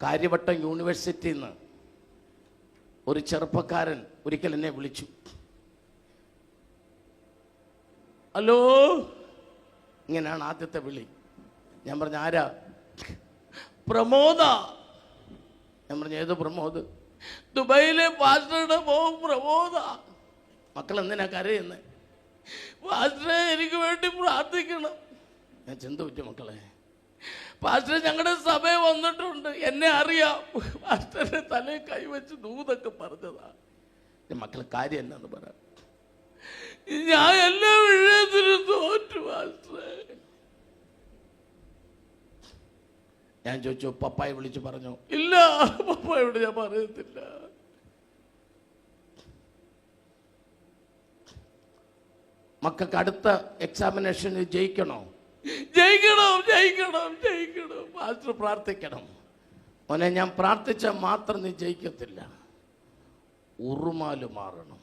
കാര്യവട്ടം യൂണിവേഴ്സിറ്റിയിൽ നിന്ന് ഒരു ചെറുപ്പക്കാരൻ ഒരിക്കൽ എന്നെ വിളിച്ചു. ഹലോ, ഇങ്ങനെയാണ് ആദ്യത്തെ വിളി. ഞാൻ പറഞ്ഞു, ആരാ? പ്രമോദ. ഞാൻ പറഞ്ഞു, ഏത് പ്രമോദ്? ദുബൈയിലെ പാസ്റ്ററുടെ മോൻ പ്രമോദ. മക്കൾ എന്തിനാ കരയുന്നത്? പാസ്റ്ററെ, എനിക്ക് വേണ്ടി പ്രാർത്ഥിക്കണം. ഞാൻ ചിന്ത പറ്റി മക്കളെ, പാസ്റ്റർ ഞങ്ങളുടെ സഭ വന്നിട്ടുണ്ട്, എന്നെ അറിയാം, പാസ്റ്ററിന്റെ തലയിൽ കൈവച്ച് ദൂതൊക്കെ പറഞ്ഞതാ. മക്കൾ കാര്യം എന്നാന്ന് പറ. ഞാൻ എല്ലാ വിഷയത്തിലും തോറ്റു പാസ്റ്ററെ. ഞാൻ ചോദിച്ചു, പപ്പായെ വിളിച്ച് പറഞ്ഞു? ഇല്ല, പപ്പായോട് ഞാൻ പറയത്തില്ല. മക്കൾക്ക് അടുത്ത എക്സാമിനേഷന് ജയിക്കണോ? ജയിക്കണം, ജയിക്കണം, ജയിക്കണം. പാസ്റ്റർ പ്രാർത്ഥിക്കണം. മോനെ, ഞാൻ പ്രാർത്ഥിച്ചാൽ മാത്രം നീ ജയിക്കത്തില്ല, ഉറുമാല് മാറണം.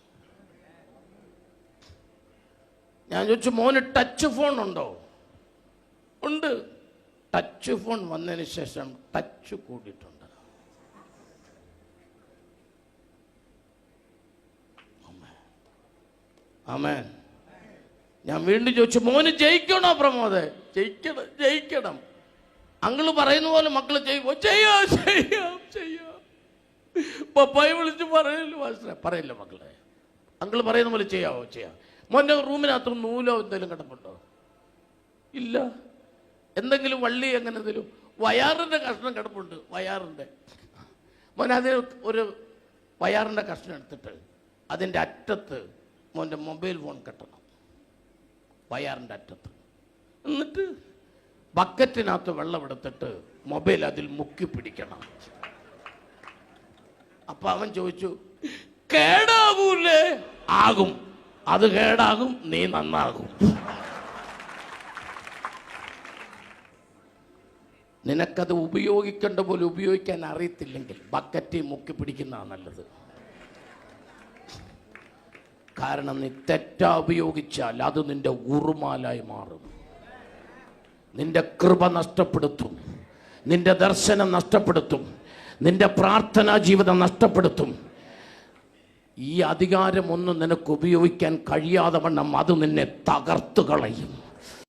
ഞാൻ ചോദിച്ചു, മോന് ടച്ച് ഫോൺ ഉണ്ടോ? ഉണ്ട്. ടച്ച് ഫോൺ വന്നതിന് ശേഷം ടച്ച് കൂടിയിട്ടുണ്ട്. ആമേൻ. ഞാൻ വീണ്ടും ചോദിച്ചു, മോന് ജയിക്കണോ പ്രമോദേ? ജയിക്കണം, ജയിക്കണം. അങ്കിള് പറയുന്ന പോലെ മക്കള് ചെയ്യുമോ? ചെയ്യാം, ചെയ്യാം, ചെയ്യാം. പപ്പായെ വിളിച്ച് പറയല്ലോ പാസ്റ്ററെ. പറയില്ല മക്കളെ, അങ്കിള് പറയുന്ന പോലെ ചെയ്യാവോ? ചെയ്യാം. മോൻ്റെ റൂമിനകത്ത് നൂലോ എന്തെങ്കിലും കിടപ്പുണ്ടോ? ഇല്ല. എന്തെങ്കിലും വള്ളി അങ്ങനെ എന്തെങ്കിലും വയാറിൻ്റെ കഷ്ണം കിടപ്പുണ്ട്? വയാറിൻ്റെ. മോൻ അതിന് ഒരു വയാറിൻ്റെ കഷ്ണം എടുത്തിട്ട് അതിൻ്റെ അറ്റത്ത് മോൻ്റെ മൊബൈൽ ഫോൺ കെട്ടണം, വയറിൻ്റെ അറ്റത്ത്. എന്നിട്ട് ബക്കറ്റിനകത്ത് വെള്ളം എടുത്തിട്ട് മൊബൈൽ അതിൽ മുക്കി പിടിക്കണം. അപ്പൊ അവൻ ചോദിച്ചു, കേടാകൂലേ? ആകും, അത് കേടാകും, നീ നന്നാകും. നിനക്കത് ഉപയോഗിക്കേണ്ട പോലെ ഉപയോഗിക്കാൻ അറിയത്തില്ലെങ്കിൽ ബക്കറ്റിൽ മുക്കി പിടിക്കുന്നതാണ് നല്ലത്. കാരണം നീ തെറ്റാ ഉപയോഗിച്ചാൽ അത് നിന്റെ ഉറുമാലായി മാറും. നിന്റെ കൃപ നഷ്ടപ്പെടുത്തും, നിന്റെ ദർശനം നഷ്ടപ്പെടുത്തും, നിന്റെ പ്രാർത്ഥനാ ജീവിതം നഷ്ടപ്പെടുത്തും. ഈ അധികാരമൊന്നും നിനക്ക് ഉപയോഗിക്കാൻ കഴിയാതെ വണ്ണം അത് നിന്നെ തകർത്തു കളയും.